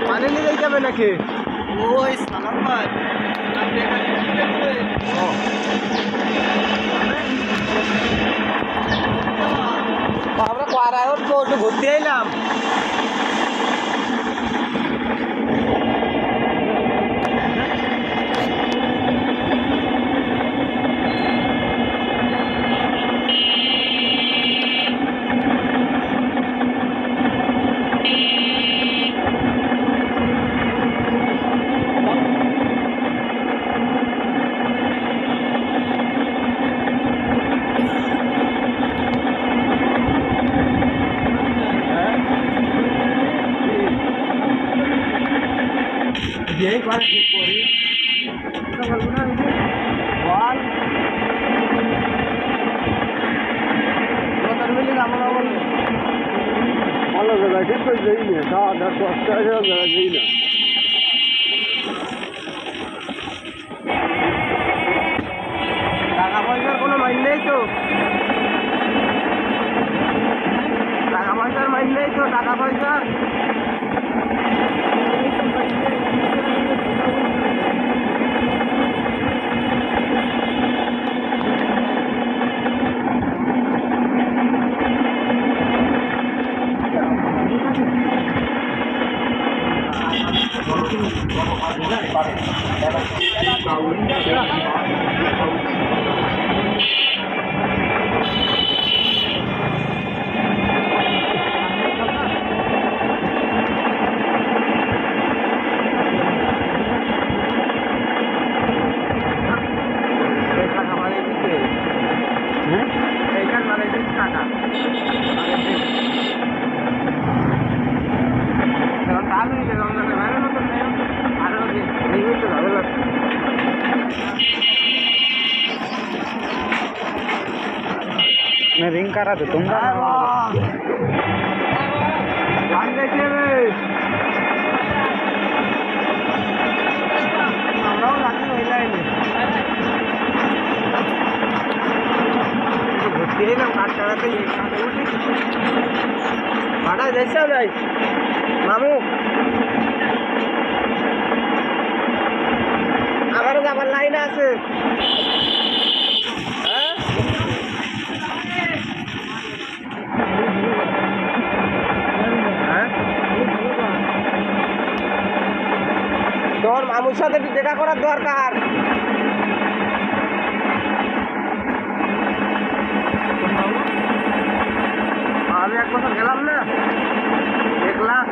পানি নিয়ে যাবে নাকি? ওই সালাম ভাই আমরা পাড়ায় তো একটু ঘুরতে এলাম। यही बात ठीक हो रही है तो बोलूँ ना बॉल वो कर मिली ना बोला बोलो बोलो जगह ठीक कोई नहीं है था 10 अच्छा है जगह नहीं ना টাকা পয়সার কোনো মাইন নেই তো টাকা পয়সার মাইন নেই তো টাকা পয়সা मैं रिंग कर रहा था तुम ভাড়া যাইছে নাই মামু আবার যাবার লাইন আছে তোর মামুর সাথে একটু দেখা করার দরকার আমি এক বছর গেলাম না দেখলাম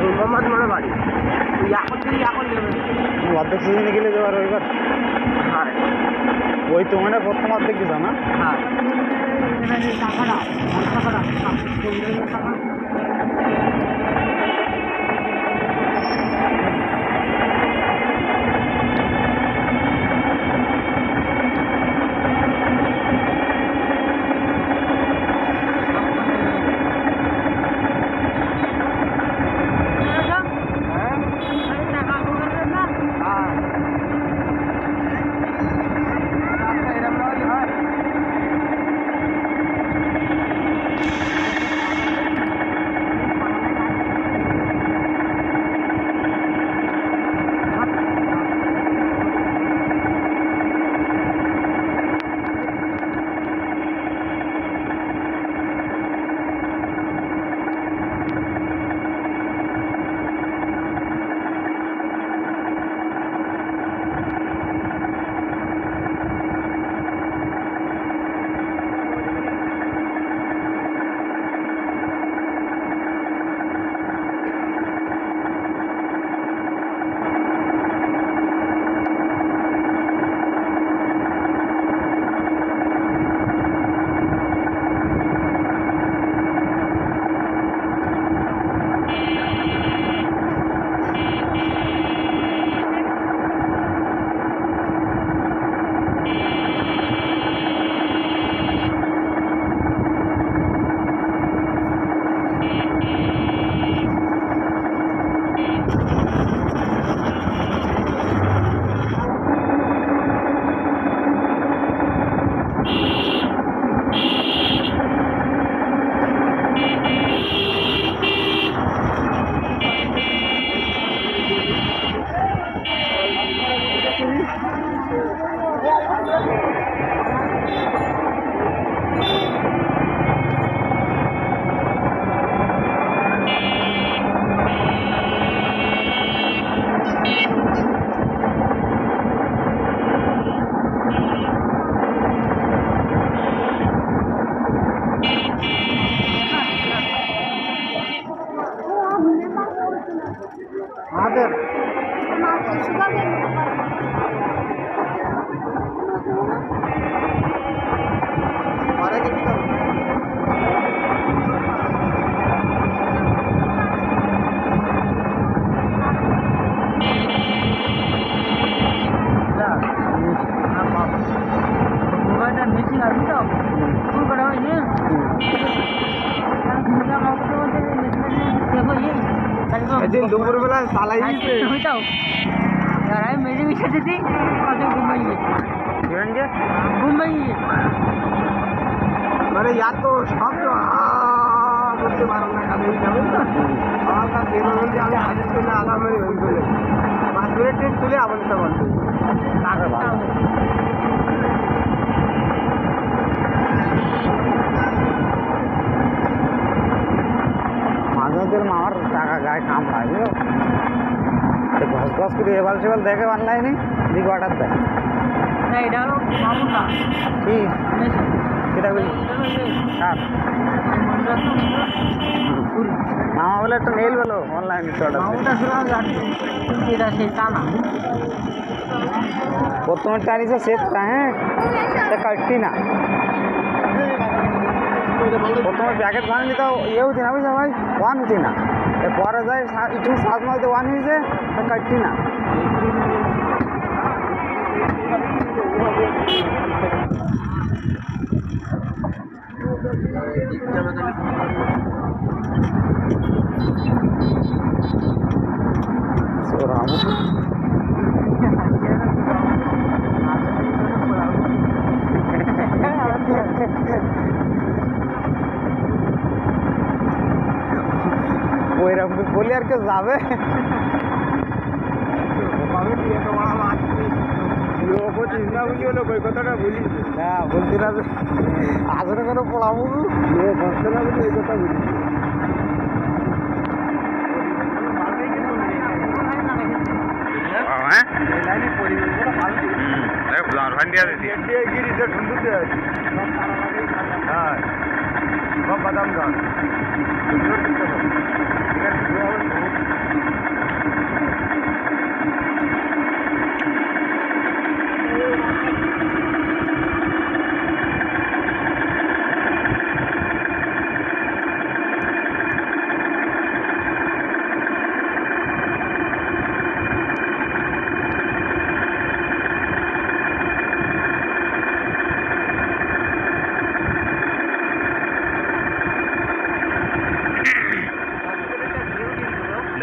মোহাম্মদ মনে বাড়ি তুই এখন তুই এখন নেবে অর্ধেক সিজনে গেলে যাবার ওইবার হ্যাঁ ওই তো মানে প্রথম অর্ধেক দিস না হ্যাঁ মাছের পরে দেখি তো মোবাইলটা মেশিন আসবে তো ফোন করা হয়নি এদিন দুপুরবেলা চালাই দিয়েছে হইতাও আর আমি মেজে মিশে দিতি কত ঘুমাই ঘুমাই মানে এত শব্দ বলতে পারো না কাজে যাবে না আমার কাছে যে আমি হাজির চলে আলামের ওই বলে 5 মিনিট ট্রেন চলে আবার দিতে বলতে মাঝে মামার টাকা গায়ে কামড়ায় বুঝলো ঘস ঘস করে এবার সেবার দেখে অনলাইনে দিকে অর্ডার দেয় না এটা হলো মামুন না কি মেশিন সেটা বলি কার মামা বলে একটা নেল বলো অনলাইনে অর্ডার মামুনটা ছিল এটা সেই টানা প্রথমে চাইনিজে সেটটা হ্যাঁ তা কাটতি না প্রথমে প্যাকেট বানিয়ে তো ইয়েও দিন বুঝছো ভাই ওয়ান হতি না পরে যায় একটু সাজ মারতে ওয়ান হয়েছে তা কাটতি না ওইরকম বলি আর কেউ যাবে চিন্তা বুঝি হলো ওই কথাটা বলি না বলছি না আসলে কোনো পড়াবো বসতে না বলি ওই কথা বলি হ্যাঁ সব বাদাম গান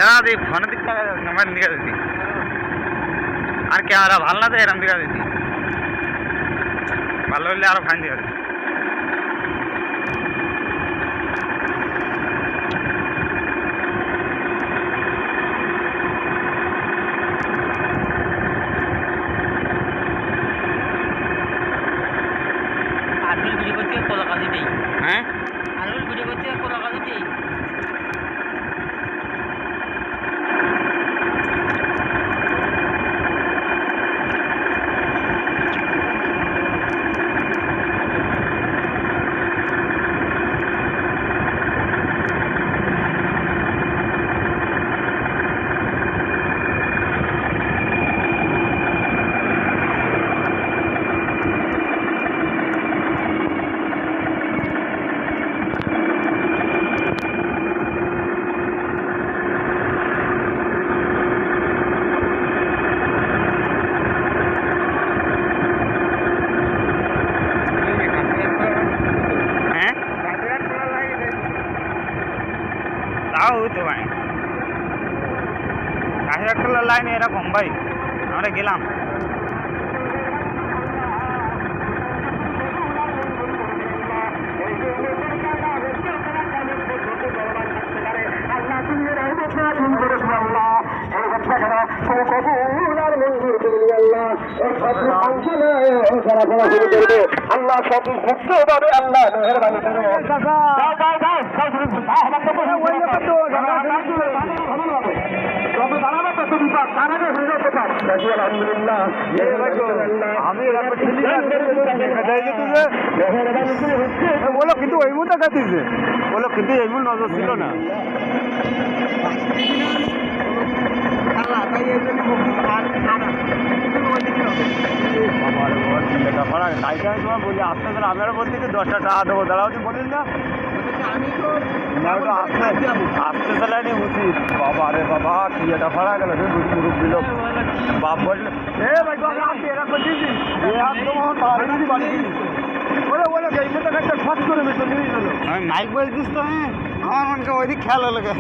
দাদা দিই ফোনের দিক থেকে মোবাইল দিকে দিতি আর ক্যামেরা ভালো না তো এরম দিকে দিতি ভালো হলে আরো ফাইন দিকে দিতি আলুর ভিডিও করতে কলা কাজে নেই হ্যাঁ আলুর ভিডিও করতে কলা কাজে নেই তাও তো ভাই কাশিয়ারটোলার লাইনে এরকম ভাই আমরা গেলাম আল্লাহ সব ঘুরতে পারে আল্লাহ মেহরবানি বলো কিন্তু ওই মুহূর্তে কাটিছে বলো কিন্তু এই মুহূর্তে নজর ছিল না জ্বালা তাই এই জন্য আর আর ওইদিকে হবে আমার বল ছেলেটা ভাড়া তাইকে আমি তোমার বলি আসতে তাহলে আমরা বলছি কি 10টা টাকা দেবো দাঁড়াও তুই বলিস না আমি তো না ওটা আসতে আসতে চালাইনি উচিত বাবা রে বাবা কি এটা ভাড়া গেল মুরব্বী লোক বাপ বললে এ ভাই তো আমি আসছি এরা করছিস একদম আমার বাড়ি বাড়ি ওরে ওরে এই মতো একটা খরচ করে বেতন নিয়ে গেল আমি মাইক বলছিস তো হ্যাঁ আমার মনকে ওইদিক খেয়াল হলো গে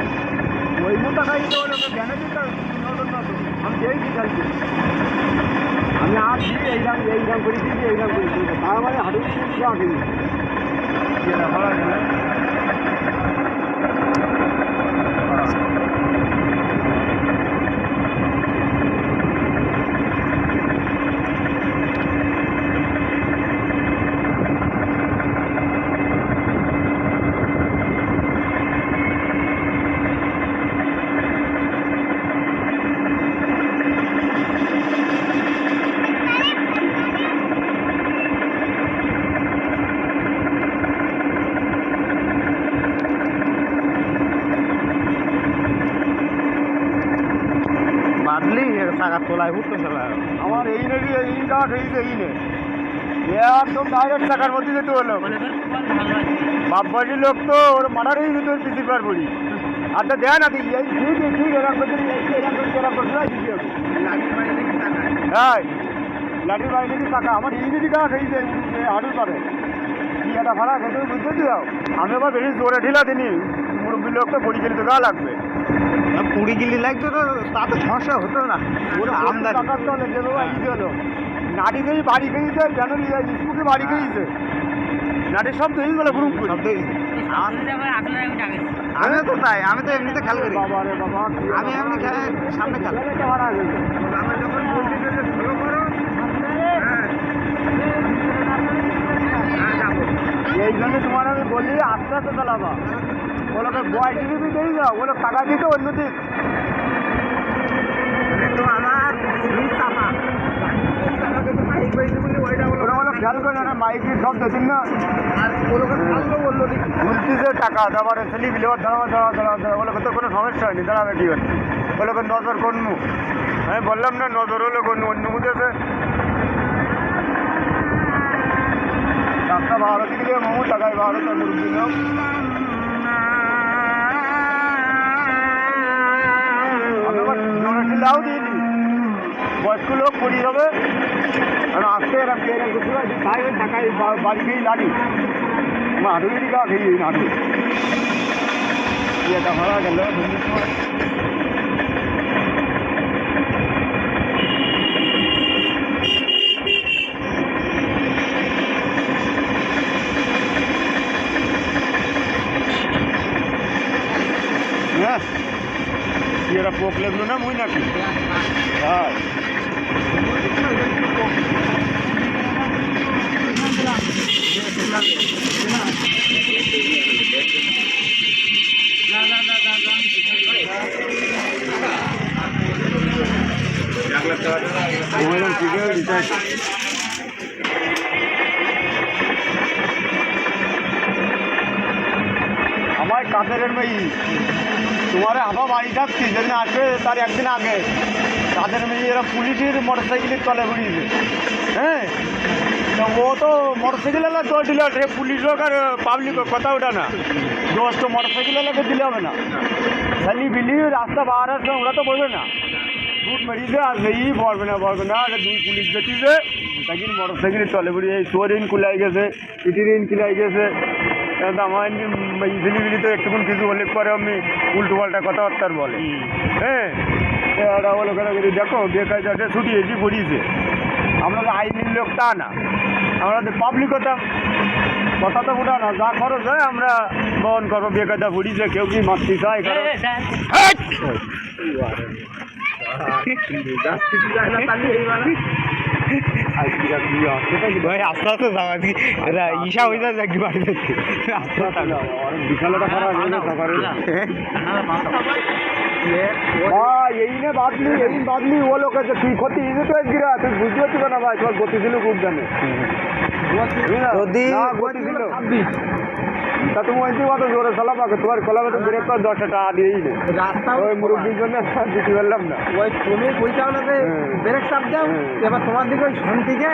ওই মতো খাই তো ওরা জ্ঞানে দিতে আমি যেই চাইছি আমি আসছি এই গান করেছি এই গান করেছি তার মানে হাঁটু আসেনি ভাড়া গেলে বাদলি টাকা তোলায় উঠতে চলা আমার এই নেই এই কাঠ এই যে এই নে একদম ডাইরেক্ট টাকার মধ্যে যেতে হলো বাপবাড়ির লোক তো ওর মারার এই ভিতরে পিছিয়ে পারবি আচ্ছা দেয় না তুই এই ঠিক এরকম করতে এরকম করতে হ্যাঁ লাঠির বাড়ি থেকে টাকা আমার এই যদি কাঠ এই যে হাঁটুর পারে কি একটা ভাড়া খেতে বুঝতে দিও আমি আবার বেশি জোরে ঢিলা দিনি মুরব্বী লোক তো পড়ি গেলে তো গা লাগবে পুরি গিলি লাগতো তো তা তো সমস্যা হতো না আমদানি টাকার চলে গেল এই হলো নাটি গেই বাড়ি গেছে জানুয়ারি স্কুলে বাড়ি গেছে নাটির শব্দ এই বলে গ্রুপ করে শব্দই আপনার আমি ডাকেছি আমি তো তাই আমি তো এমনিতে খেয়াল করি বাবা রে বাবা আমি এমনি সামনে খেয়াল ভাড়া গেছে আমার যখন বলছি যে ফলো করো হ্যাঁ হ্যাঁ যাবো এই জন্য তোমার আমি বলি আস্তে আস্তে চালাবা ওলোকে বয় টিভি দিয়ে যাও ওলো টাকা দিতে অন্যদিক তো আমার দুই চাপা কিন্তু মাইক পাইছি বলে ওইটা ওরা হলো খেয়াল করে না মাইকের সব দেখেন না আর ওলোকে থাকলো বললো দিকে বলতেছে টাকা তারপরে ছেলে বিলে দাঁড়া ওলোকে তো কোনো সমস্যা হয়নি দাঁড়াবে কি হচ্ছে ওলোকে নজর করনু আমি বললাম না নজর হলো করনু অন্য বুঝেছে রাস্তা ভালো দিকে মামু টাকায় ভালো তার মুরব্বী লোক আমি আবার লাউ দিইনি বয়স্ক লোক পড়ি হবে আর আসতে এরকম এরকম করতে পারি তাই ওই টাকায় বাড়ি গিয়েই লাগি আমার হাঁটু দিদি গা খেয়ে নাটু এটা ভাড়া গেল বন্ধুর সময় হ্যাঁ এরা পোক লাগলো না মুই নাকি হ্যাঁ আমার কাছের ভাই তোমার আবার বাড়ি থাকছি যেদিন আসবে তার একদিন আগে তাদের মেয়ে এরা পুলিশের মোটর সাইকেলের তলে ঘুরিয়েছে হ্যাঁ তো ও তো মোটর সাইকেল এলা দোষ দিল সে পুলিশ হোক আর পাবলিক হোক কথা ওটা না দোষ তো মোটর সাইকেল এলাকে দিলে হবে না খালি বিলি রাস্তা বার আসবে ওরা তো বলবে না দুধ মেরিয়েছে আর নেই বলবে না আর দুই পুলিশ বেটিছে তাকে মোটর সাইকেলের তলে ঘুরিয়ে এই তোর ইন কুলাই গেছে ইটির ইন কুলাই গেছে আমার ঝিলিবিলি তো একটুকুন কিছু হলে পরে আমি উল্টো পাল্টা কথাবার্তা বলে হ্যাঁ ওরা বলো কেন দেখো বেকার যাতে ছুটিয়েছি পড়িয়েছে আমরা তো আইনের লোক তা না আমরা তো পাবলিক হতাম কথা তো ওটা না যা খরচ হয় আমরা বহন করবো বেকায়দা পড়িয়েছে কেউ কি মারতে চায় ভাই আস্তে আস্তে যাওয়া ঈশা হয়ে যায় কি বাড়ি যাচ্ছে বিশালটা খারাপ এই নে বাদলি ও লোক আছে তুই ক্ষতি ইজে তো গিরা তুই বুঝতে পারছিস না ভাই তোমার গতি ছিল খুব জানে যদি গতি ছিল তা তুমি ওই কত জোরে চালাবা তোমার কলাবে তো ব্রেক করে 10 টাকা দিয়েই নেই রাস্তা ওই মুরব্বীর জন্য দিতে পারলাম না ওই তুমি বলছাও না যে ব্রেক চাপ দাও এবার তোমার দিকে ওই শোন থেকে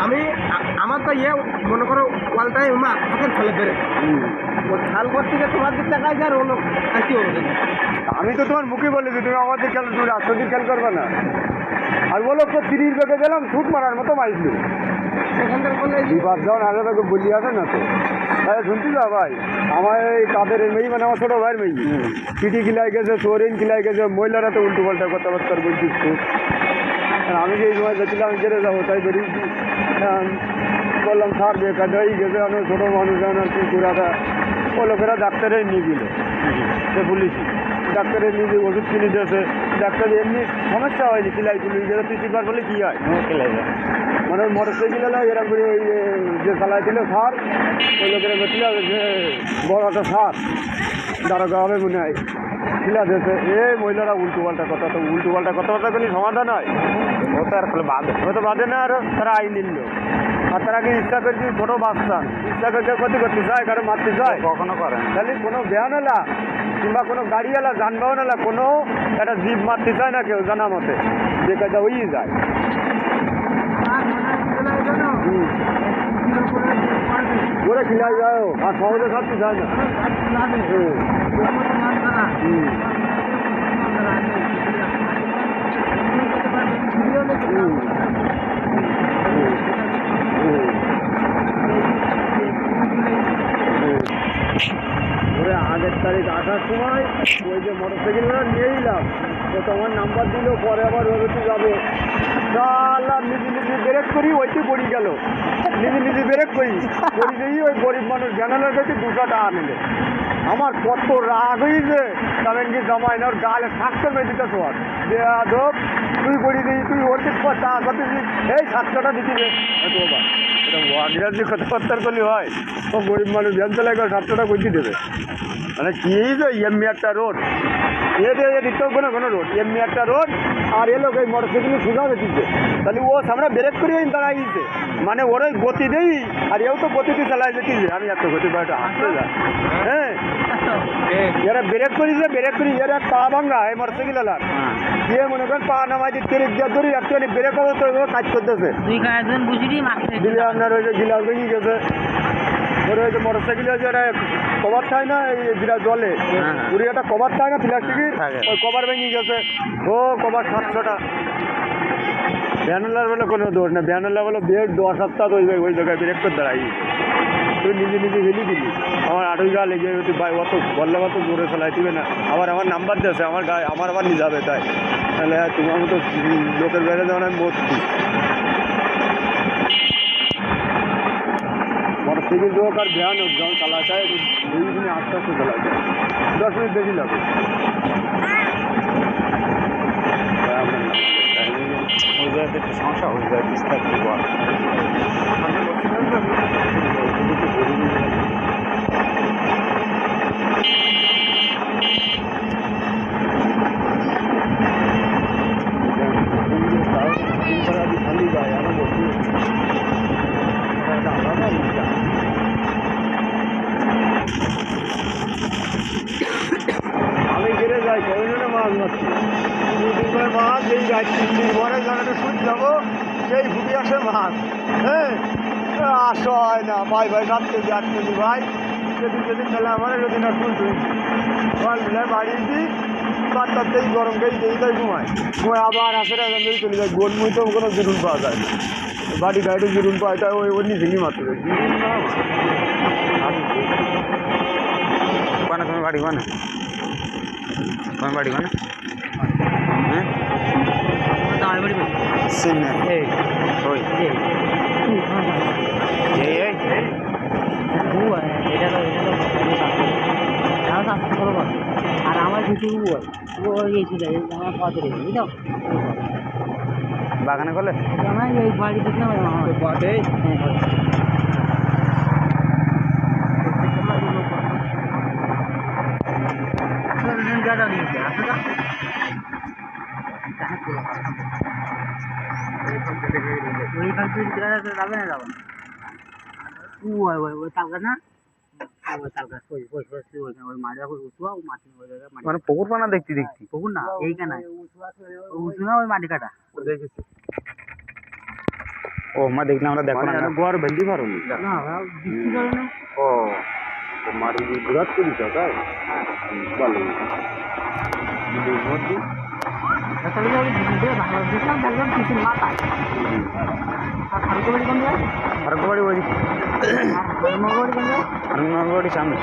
আমি আমার তো ইয়ে মনে করো ওয়ালটাই হাতের ফেলে ব্রেক ও খেয়াল করতে গিয়ে তোমার দিক টাকায় যার হলো আর কি হলো আমি তো তোমার মুখে বলেছি তুমি আমাদের খেয়াল তুমি রাস্তার দিক খেয়াল করবে না আর বলো তো 30 বেগে গেলাম ছুট মারার মতো মাইছিল সেখান থেকে বললে বিপাদ যখন আগে তোকে বলি আসে না তো তাই শুনছি না ভাই আমার এই কাদের মেয়ে মানে আমার ছোটো ভাইয়ের মেয়ে পিটি গিলাই গেছে চোরিন গিলাই গেছে মহিলারা তো উল্টো পাল্টা কথাবার্তা বলছিস তো আর আমি যে এই সময় যাচ্ছিলাম আমি জেরে যাবো তাই বেরিয়েছি বললাম স্যার বেকার হয়ে গেছে আমি ছোটো মানুষ আর কি ঘোরাটা ও লোকেরা ডাক্তারে নিয়ে গেল সে পুলিশ ডাক্তারের নিজে ওষুধ কিনে দিয়েছে ডাক্তার এমনি সমস্যা হয়নি সিলাই তুলি গেলে পিছিবার বলে কী হয় মানে মোটর সাইকেল এলো এরকম করে ওই যে চালাই দিল সার ওই লোকের বেছিল যে বড় একটা সার দাঁড়াতে হবে মনে হয় খিলা দিয়েছে এই মহিলারা উল্টো পাল্টা কথাবার্তা করলে সমাধান হয় ও তো আর বাদে ও তো বাদে না আর তারা আইন নিল আর তারা কি ইচ্ছা করছি ছোটো বাচ্চা ইচ্ছা করছে ক্ষতি করতে চায় কারো মারতে চায় কখনো করে তাহলে কোনো ভ্যানওয়ালা কিংবা কোনো গাড়িওয়ালা যানবাহনওয়ালা কোনো একটা জীব মারতে চায় না কেউ জানা মতে যে কাজটা হয়েই যায় ওরা খিলাই যায় আর সহজে ছাড়তে চায় না ওরে আগের তারিখ আসার সময় ওই যে মোটর সাইকেলটা নিয়ে এলাম তো তোমার নাম্বার দিল পরে আবার ওরতে যাবে আল্লাহ নিজে ব্রেক করি ওইটি পড়ি গেল নিজে ব্রেক করি পড়ি দিই ওই গরিব মানুষ জানালার কাছে 200 টাকা নিলে আমার কত রাগ হয়েছে কারণ কি জমায় না ওর গালে স্বাস্থ্য মেয়ে দিতে শোয়ার যে আদব তুই পড়ি দিই তুই ওর টাকা কত এই 700টা দিচ্ছি রে বাবা এটা ওয়াগরাজি কথাবার্তার করলে হয় ও গরিব মানুষ ভ্যান চালায় 700 টাকা করতে দেবে মানে কি যে এমনি একটা রোড দিতেও কোনো রোড এমনি একটা রোড আর এলো এই মোটর সাইকেল সোজা দিচ্ছে তাহলে ও সামনে ব্রেক করে তারা আইছে মানে ওরাই গতি দেই আর এও তো গতিতে চালাই যেতেছে আমি এত গতি একটা হাসতে যায় হ্যাঁ এরা ব্রেক করিছে ব্রেক করি এর এক পা ভাঙ্গা এই মোটর সাইকেল এলার দিয়ে মনে করেন পা নামাই দিয়ে তেরে দিয়ে ধরি একটুখানি ব্রেক হবে তো কাজ করতেছে দিলে আপনার ওই যে গিলাস ভেঙে গেছে ওর ওই যে মোটর সাইকেল আছে একটা কভার থাকে না এই যেটা জলে পুরো একটা কভার থাকে না প্লাস্টিকের ওই কভার ভেঙে গেছে ও কভার 700টা ভ্যানওয়ালার বলে কোনো দোষ না ভ্যানওয়ালা বলে বেড 10 সপ্তাহ ওই জায়গায় ব্রেক করে দাঁড়াই তুই নিজে ফেলি দিলি আমার আটই গা লেগে তুই ভাই অত বললে অত জোরে চালাই দিবে না আবার আমার নাম্বার দিয়েছে আমার গায়ে আমার আবার নিয়ে যাবে তাই তাহলে তোমার মতো লোকের বেড়ে যেমন আমি মরছি মোটর সাইকেল হোক আর ভ্যান হোক যখন চালাতে হয় এইখানে আস্তে আস্তে চালাতে হয় 10 মিনিট বেশি লাগে ওই জায়গাতে একটু সমস্যা হয়ে যায় বিস্তার থেকে খালি যায় আরো বসে আলাদা মজা আমি গেলে যাই কয়জনে মাছ মারছি 2 দিন করে মাছ এই গাছ 3 দিন পরে জায়গাটা শুট যাবো সেই ফুটে আসে মাছ হ্যাঁ আসো হয় না ভাই 7 কেজি 8 কেজি ভাই যেদিন খেলে আমার যদি না ফুল তুলছি ফল মিলে বাড়িয়েছি তারতেই গরম খেয়ে তাই ঘুমায় আবার আসে না চলে যায় গোল মুই তো কোনো জিরুন পাওয়া যায় না বাড়ি গাড়িতে জিরুন পাওয়া যায় ওই অন্য ঝিঙি মারতে যায় তুমি বাড়ি মানে তোমার বাড়ি মানে হ্যাঁ আর আমার কিছু আমার পথে রেখে বুঝলো বাগানে করলে আমার এই বাড়ি দেখলাম বটে ওইখান থেকে যাবে না যাবো না তালকা না তাল গাছ ওই মাঠে উঁচুয়া ওই মাটি ওই জায়গায় মাটি মানে পুকুর পানা দেখতে দেখতে পুকুর না এইখানে উঁচু না ওই মাটি কাটা দেখেছি ও মা দেখলাম আমরা দেখো না গোয়ার ভেন্ডি ফার্ম না বিক্রি করে না ও মারি বিরাট করিস তাই ভালো তাহলে ভালো দেখলাম দেখলাম পিছন মাথায় আর খালকে বাড়ি কোন জায়গায় হরকবাড়ি ওই আর মগবাড়ি কোন জায়গায় হরকবাড়ি সামনে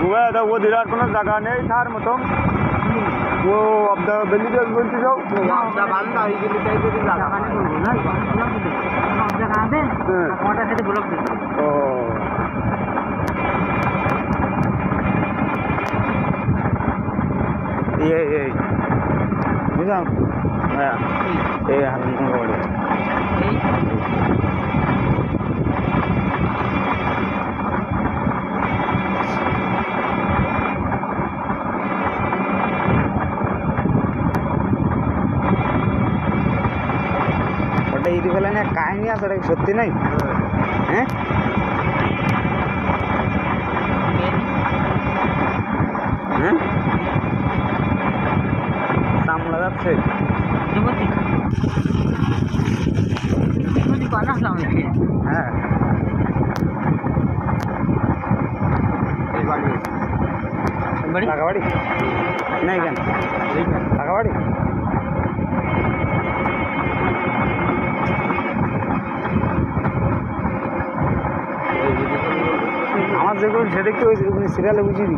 বুয়া তো वो दिरार কোনো জায়গা নেই থার মতন वो अब द बेली पे बोलते जाओ বান্ধা হয়ে গেলে তাই যদি লাগা জায়গা নেই বলবো না ব্লক দিতে জায়গা আছে মোটার সাথে ব্লক দিতে ओ ये বুঝলাম হ্যাঁ এই হরকবাড়ি এই ওটা ইদি ফেলে না কাহিনী আছে ওটা কি সত্যি নাই হ্যাঁ হ্যাঁ সামলা যাচ্ছে যুবতী যুবতী কোন আসলাম হ্যাঁ বাড়ি লাগাবাড়ি না এখানে লাগাবাড়ি আমার যেগুলো সেটা একটু সিরিয়ালে বুঝিনি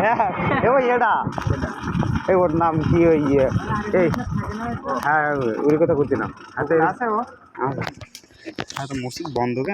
হ্যাঁ ওই এটা এই ওর নাম কি ওই ইয়ে এই হ্যাঁ ওর কথা করছিলাম আছে ও হ্যাঁ তো মসজিদ বন্ধ কেন